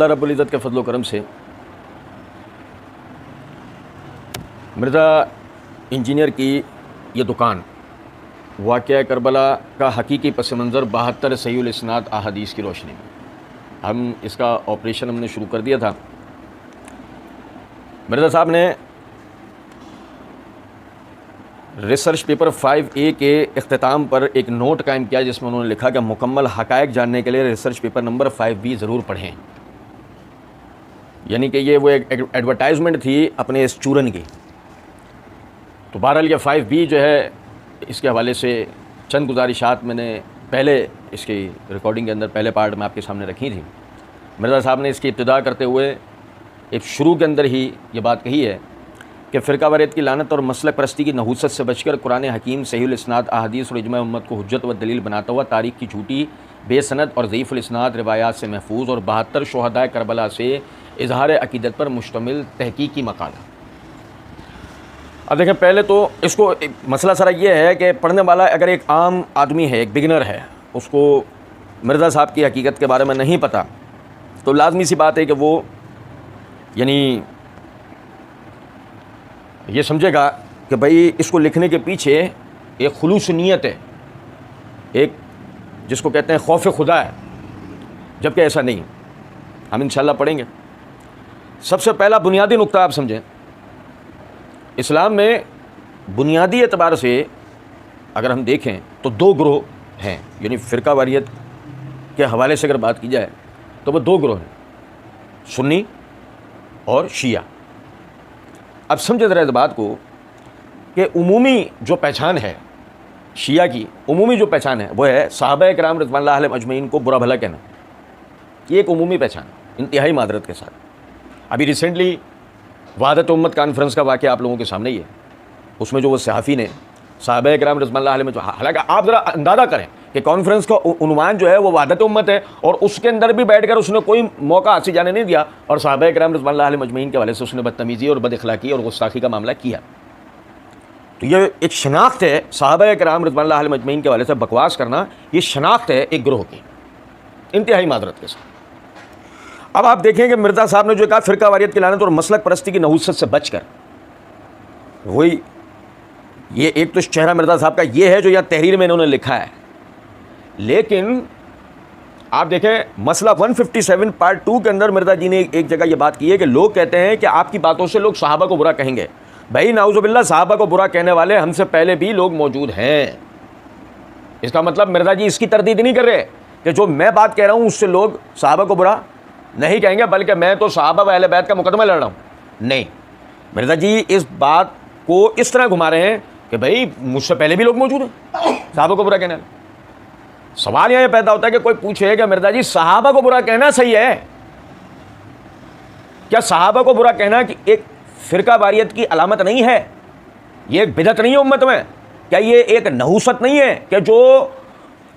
अल्लाह रब्बुल इज़्ज़त के फ़ज़ल व करम से मिर्ज़ा इंजीनियर की ये दुकान वाक़या करबला का हकीकी पस मंज़र 72 सहीहुल इस्नाद अहादीस की रोशनी में हम इसका ऑपरेशन हमने शुरू कर दिया था। मिर्ज़ा साहब ने रिसर्च पेपर 5A के इख्तिताम पर एक नोट कायम किया जिसमें उन्होंने लिखा कि मुकम्मल हक़ाइक़ जानने के लिए रिसर्च पेपर नंबर 5B ज़रूर पढ़ें। यानी कि ये वो एक एडवर्टाइजमेंट थी अपने इस चूरन की। तो बहरहाल ये 5B जो है इसके हवाले से चंद गुजारिशात मैंने पहले इसकी रिकॉर्डिंग के अंदर पहले पार्ट में आपके सामने रखी थी। मिर्ज़ा साहब ने इसकी इब्तिदा करते हुए एक शुरू के अंदर ही ये बात कही है कि फ़िरका वारियत की लानत और मसलक परस्ती की नहूसत से बचकर कुरान हकीम सहीहुल इस्नाद अहादीस और इजमा उम्मत को हुज्जत व दलील बनाता हुआ तारीख़ की झूठी बेसनद और ज़ईफ़ुल इस्नाद रिवायात से महफूज और 72 शुहदाए करबला से इजहार अक़ीदत पर मुश्तमिल तहक़ीक़ी मक़ाला। अब देखें, पहले तो इसको मसला सारा ये है कि पढ़ने वाला अगर एक आम आदमी है, एक बिगिनर है, उसको मिर्ज़ा साहब की हकीकत के बारे में नहीं पता, तो लाजमी सी बात है कि वो यानी ये समझेगा कि भाई इसको लिखने के पीछे एक खुलूस नीयत है, एक जिसको कहते हैं खौफ खुदा है, जबकि ऐसा नहीं। हम इंशाल्लाह पढ़ेंगे। सबसे पहला बुनियादी नुक्ता आप समझें, इस्लाम में बुनियादी एतबार से अगर हम देखें तो दो ग्रोह हैं, यानी फ़िरका वारियत के हवाले से अगर बात की जाए तो वो दो ग्रोह हैं, सुन्नी और शिया। अब समझे ज़रा इस बात को कि उमूमी जो पहचान है शिया की, उमूमी जो पहचान है वो है सहाबा किराम रिज़वानुल्लाह अलैहिम अजमईन को बुरा भला कहना। ये एक उमूमी पहचान इंतहाई मादरत के साथ। अभी रिसेंटली वहदत उम्मत कॉन्फ्रेंस का वाक़या आप लोगों के सामने ही है। उसमें जो वो सहाफ़ी ने सहाबा किराम रिज़वानुल्लाह अलैहिम, हालांकि आप ज़रा अंदाज़ा करें कि कॉन्फ्रेंस का उन्वान जो है वो वहदत उम्मत है और उसके अंदर भी बैठकर उसने कोई मौका हासिल जाने नहीं दिया और सहाबा किराम रिज़वानुल्लाह अलैहिम अजमईन के हवाले से उसने बदतमीज़ी और बदअखलाक़ी और गुस्ताखी का मामला किया। तो ये एक शनाख्त है, सहाबा किराम रिज़वानुल्लाह अलैहिम अजमईन के हवाले से बकवास करना, ये शनाख्त है एक ग्रोह की इंतहाई मादरत के साथ। अब आप देखें कि मिर्ज़ा साहब ने जो कहा फ़िरका वारियत की लानत और मसलक परस्ती की नहूसत से बचकर, वही ये एक तो चेहरा मिर्ज़ा साहब का ये है जो यह तहरीर में इन्होंने लिखा है। लेकिन आप देखें मसला 157 पार्ट 2 के अंदर मिर्ज़ा जी ने एक जगह ये बात की है कि लोग कहते हैं कि आपकी बातों से लोग सहाबा को बुरा कहेंगे। भाई नाउज़ुबिल्लाह, सहाबा को बुरा कहने वाले हमसे पहले भी लोग मौजूद हैं। इसका मतलब मिर्ज़ा जी इसकी तरदीद नहीं कर रहे कि जो मैं बात कह रहा हूँ उससे लोग सहाबा को बुरा नहीं कहेंगे, बल्कि मैं तो सहाबा व अहले बैत का मुकदमा लड़ रहा हूँ। नहीं, मिर्ज़ा जी इस बात को इस तरह घुमा रहे हैं कि भाई मुझसे पहले भी लोग मौजूद हैं सहाबा को बुरा कहने वाले। सवाल यह पैदा होता है कि कोई पूछे कि मिर्ज़ा जी सहाबा को बुरा कहना सही है क्या? सहाबा को बुरा कहना कि एक फ़िरका वारियत की अलामत नहीं है? ये एक बिदअत नहीं है उम्मत में? क्या ये एक नहूसत नहीं है कि जो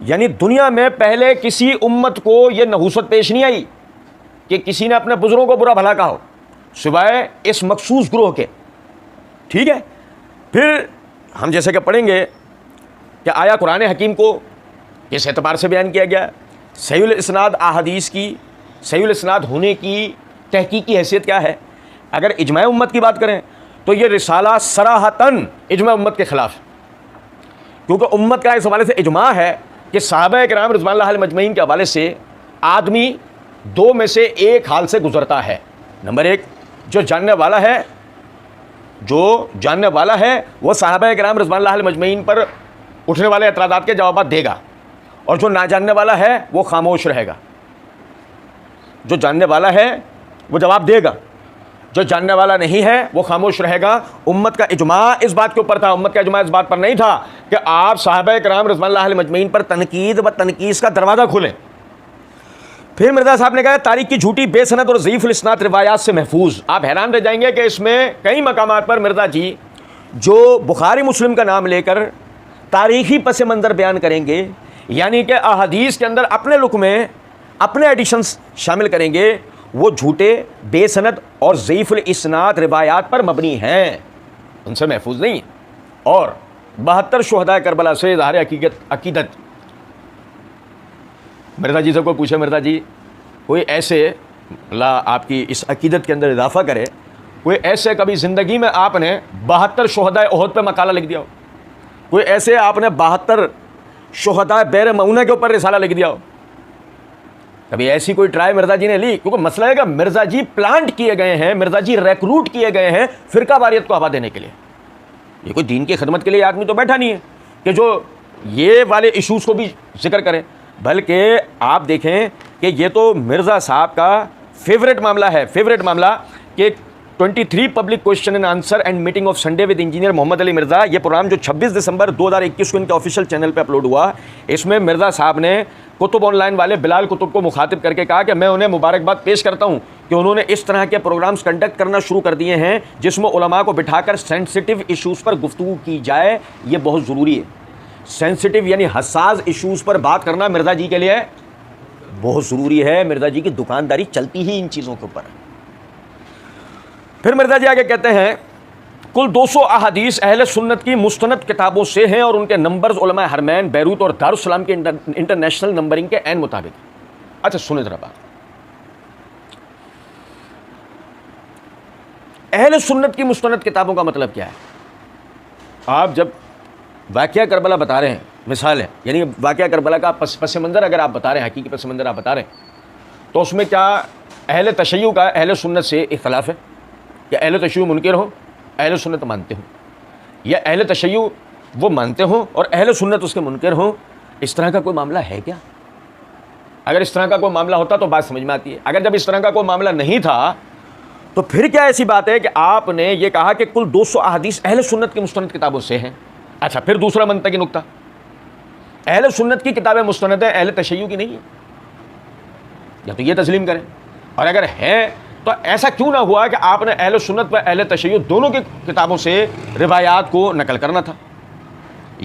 यानी दुनिया में पहले किसी उम्मत को ये नहूसत पेश नहीं आई कि किसी ने अपने बुजुर्गों को बुरा भला कहा हो सिवाय इस मखसूस ग्रोह के? ठीक है, फिर हम जैसे कि पढ़ेंगे कि आया कुरान हकीम को किस एतबार से बयान किया गया, सहीहुल इस्नाद अहादीस की सहीहुल इस्नाद होने की तहकीकी हैसियत क्या है। अगर इजमा उम्मत की बात करें तो ये रिसाला सराहतन इजमा उम्मत के ख़िलाफ़, क्योंकि उम्मत का इस हवाले से इजमा है कि सहाबा किराम रिज़वानुल्लाह अलैहिम अजमईन के हवाले से आदमी दो में से एक हाल से गुजरता है। नंबर एक, जो जानने वाला है वो सहाबा किराम रिज़वानुल्लाह अलैहिम अजमईन पर उठने वाले एतराज़ात के जवाब देगा, और जो ना जानने वाला है वो खामोश रहेगा। जो जानने वाला है वो जवाब देगा, जो जानने वाला नहीं है वो खामोश रहेगा। उम्मत का इजमा इस बात के ऊपर था, उम्मत का इजमा इस बात पर नहीं था कि आप सहाबा किराम रिज़वानुल्लाह अलैहिम अजमईन पर तनकीद व तनकीस का दरवाज़ा खोलें। फिर मिर्ज़ा साहब ने कहा तारीख़ की झूठी बेसनद और ज़ईफ़ुल इस्नाद रिवायात से महफूज। आप हैरान रह जाएंगे कि इसमें कई मकामात पर मिर्ज़ा जी जो बुखारी मुस्लिम का नाम लेकर तारीख़ी पस मंज़र बयान करेंगे, यानी कि अहादीस के अंदर अपने लुक में अपने एडिशंस शामिल करेंगे, वो झूठे बेसनद और ज़ईफ़ुल इस्नाद रिवायात पर मबनी हैं, उनसे महफूज नहीं है। और 72 शुहदाए करबला से इज़हार अकीदत। मिर्ज़ा जी से कोई पूछे, मिर्ज़ा जी कोई ऐसे अल्लाह आपकी इस अकीदत के अंदर इजाफा करे, कोई ऐसे कभी ज़िंदगी में आपने 72 शुहदाए उहद पे मकाला लिख दिया हो, कोई ऐसे आपने 72 शुहदाए बैर मऊना के ऊपर रिसाला लिख दिया हो, कभी ऐसी कोई ट्राई मिर्ज़ा जी ने ली? क्योंकि मसला है कि मिर्ज़ा जी प्लांट किए गए हैं, मिर्ज़ा जी रिक्रूट किए गए हैं फ़िरका वारियत को हवा देने के लिए। ये कोई दीन की खिदमत के लिए आदमी तो बैठा नहीं है कि जो ये वाले इशूज़ को भी जिक्र करें। बल्कि आप देखें कि ये तो मिर्ज़ा साहब का फेवरेट मामला है, फेवरेट मामला कि 23 public question and answer and meeting of Sunday with engineer Mohammad Ali Mirza, ये प्रोग्राम जो 26 दिसंबर 2021 को इनके ऑफिशियल चैनल पे अपलोड हुआ, इसमें मिर्ज़ा साहब ने कुतुब ऑनलाइन वाले बिलाल कुतुब को मुखातिब करके कहा कि मैं उन्हें मुबारकबाद पेश करता हूं कि उन्होंने इस तरह के प्रोग्राम्स कंडक्ट करना शुरू कर दिए हैं जिसमें उलमा को बिठाकर सेंसिटिव इशूज़ पर गुफ्तगू की जाए। ये बहुत ज़रूरी है। सेंसिटिव यानी हसास इशूज़ पर बात करना मिर्ज़ा जी के लिए बहुत ज़रूरी है। मिर्ज़ा जी की दुकानदारी चलती ही इन चीज़ों के ऊपर है। फिर मिर्ज़ा जी आगे कहते हैं, कुल 200 अहादीस अहले सुन्नत की मुस्तनद किताबों से हैं और उनके नंबर्स उलमा हरमैन, बैरूत और दारुस्सलाम के इंटरनेशनल नंबरिंग के ऐन मुताबिक। अच्छा सुने जरा बात, अहले सुन्नत की मुस्तनद किताबों का मतलब क्या है? आप जब वाक़या करबला बता रहे हैं, मिसाल है, यानी वाक़या करबला का पस मंज़र अगर आप बता रहे हैं, हकीकी पस मंज़र आप बता रहे हैं, तो उसमें क्या अहले तशय्युअ का अहले सुन्नत से इख्तिलाफ है? या अहले तशय्युअ मुनकिर हो, अहले सुन्नत मानते हो, या अहले तशय्युअ वो मानते हो और अहले सुन्नत उसके मुनकिर हो? इस तरह का कोई मामला है क्या? अगर इस तरह का कोई मामला होता तो बात समझ में आती है। अगर जब इस तरह का कोई मामला नहीं था तो फिर क्या ऐसी बात है कि आपने ये कहा कि कुल 200 अहादीस अहले सुन्नत की मुस्तनद किताबों से हैं? अच्छा, फिर दूसरा मंतकी नुक्ता, अहले सुन्नत की किताबें मुस्तनद हैं, अहले तशय्युअ की नहीं है, या तो ये तस्लीम करें, और अगर है तो ऐसा क्यों ना हुआ कि आपने अहले सुन्नत व अहले तशय्युअ दोनों की किताबों से रिवायात को नकल करना था?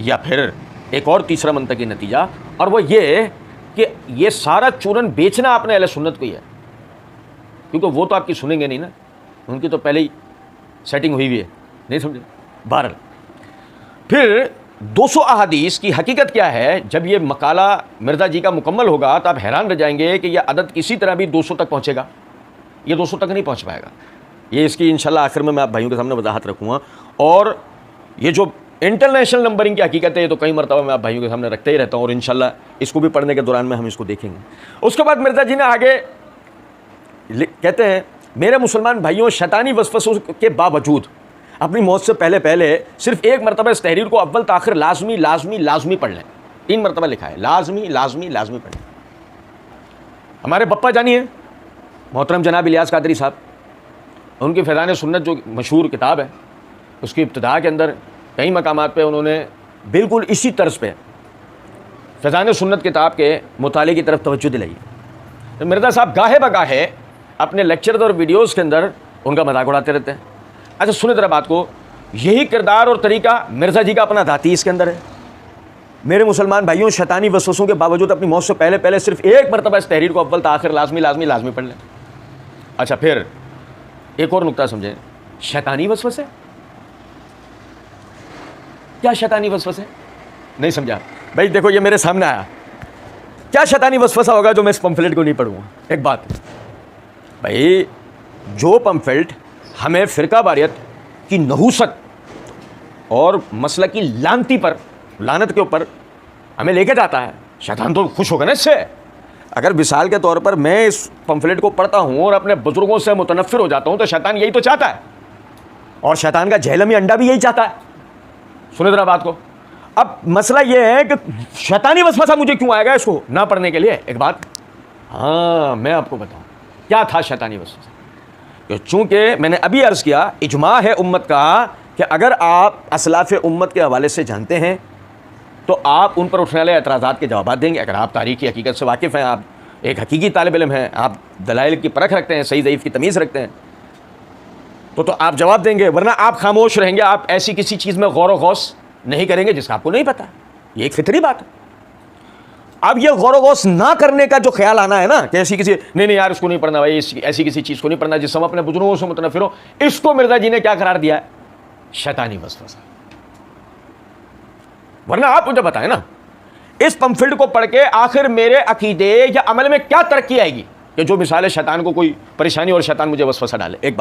या फिर एक और तीसरा मंतकी नतीजा, और वो ये कि ये सारा चूरन बेचना आपने अहले सुन्नत को ही है, क्योंकि वो तो आपकी सुनेंगे नहीं ना, उनकी तो पहले ही सेटिंग हुई हुई है, नहीं समझे? बहरहाल फिर 200 अहादीस की हकीकत क्या है? जब ये मकाला मिर्ज़ा जी का मुकम्मल होगा तो आप हैरान रह जाएंगे कि यह अदद किसी तरह भी 200 तक पहुँचेगा। ये 200 तक नहीं पहुँच पाएगा। ये इसकी इंशाल्लाह आखिर में मैं आप भाइयों के सामने वजाहत रखूँगा। और ये जो इंटरनेशनल नंबरिंग की हकीकत है, ये तो कई मरतबा मैं आप भाइयों के सामने रखते ही रहता हूँ, और इंशाल्लाह इसको भी पढ़ने के दौरान में हम इसको देखेंगे। उसके बाद मिर्ज़ा जी ने आगे कहते हैं, मेरे मुसलमान भाइयों, शैतानी वसवसों के बावजूद अपनी मौत से पहले पहले सिर्फ एक मरतबा इस तहरीर को अव्वल ताखिर लाजमी लाजमी लाजमी पढ़ लें। 3 मरतबा लिखा है, लाजमी लाजमी लाजमी पढ़ लें। हमारे पप्पा जानिए मोहतरम जनाब इलियास कादरी साहब, उनकी फैज़ान सुन्नत जो मशहूर किताब है, उसकी इब्तिदा के अंदर कई मकामात पे उन्होंने बिल्कुल इसी तर्ज पे फैज़ान सुन्नत किताब के मुताले की तरफ तवज्जो दिलाई। तो मिर्ज़ा साहब गाहे बगाहे अपने लेक्चर और वीडियोज़ के अंदर उनका मजाक उड़ाते रहते हैं। अच्छा सुने जरा बात को, यही किरदार और तरीका मिर्ज़ा जी का अपना धाती इसके अंदर है। मेरे मुसलमान भाइयों, शैतानी वसवसों के बावजूद अपनी मौत से पहले पहले सिर्फ एक मरतबा इस तहरीर को अव्वल ताखिर लाजमी लाजमी लाजमी पढ़ लें। अच्छा फिर एक और नुक्ता समझें, शैतानी वसवसे, क्या शैतानी वसवसे? नहीं समझा भाई? देखो ये मेरे सामने आया, क्या शैतानी वसवसा होगा जो मैं इस पंफलेट को नहीं पढ़ूंगा? एक बात भाई, जो पंफलेट हमें फ़िरका वारियत की नहूसत और मसला की लानती पर, लानत के ऊपर हमें लेके जाता है, शैतान तो खुश होगा ना इससे। अगर मिसाल के तौर पर मैं इस पंफलेट को पढ़ता हूँ और अपने बुजुर्गों से मुतनफ़िर हो जाता हूँ, तो शैतान यही तो चाहता है, और शैतान का जहलमी अंडा भी यही चाहता है। सुने जरा बात को। अब मसला यह है कि शैतानी वसवसा मुझे क्यों आएगा इसको ना पढ़ने के लिए? एक बात, हाँ मैं आपको बताऊँ क्या था शैतानी वसवसा। चूँकि मैंने अभी अर्ज़ किया, इजमा है उम्मत का कि अगर आप असलाफ़ उम्मत के हवाले से जानते हैं तो आप उन पर उठने वाले एतराज़ात के जवाब देंगे। अगर आप तारीख़ की हकीकत से वाकिफ़ हैं, आप एक हकीकी तालिब इल्म हैं, आप दलाइल की परख रखते हैं, सही ज़ईफ़ की तमीज़ रखते हैं, तो आप जवाब देंगे, वरना आप खामोश रहेंगे। आप ऐसी किसी चीज़ में गौर व गौस नहीं करेंगे जिसका आपको नहीं पता। ये एक फितरी बात है। अब ये गौर व गौस ना करने का जो ख्याल आना है ना कि ऐसी किसी, नहीं यार इसको नहीं पढ़ना भाई, ऐसी किसी चीज़ को नहीं पढ़ना जिससे हम अपने बुजुर्गों से मुतनफ़िर हो, इसको मिर्ज़ा जी ने क्या करार दिया है? शैतानी वसवसा। वरना आप मुझे बताएं ना, इस पंफिल्ड को पढ़ के आखिर मेरे अकीदे या अमल में क्या तरक्की आएगी कि जो मिसाल है शैतान को कोई परेशानी और शैतान मुझे वसवसा डाले। एक बात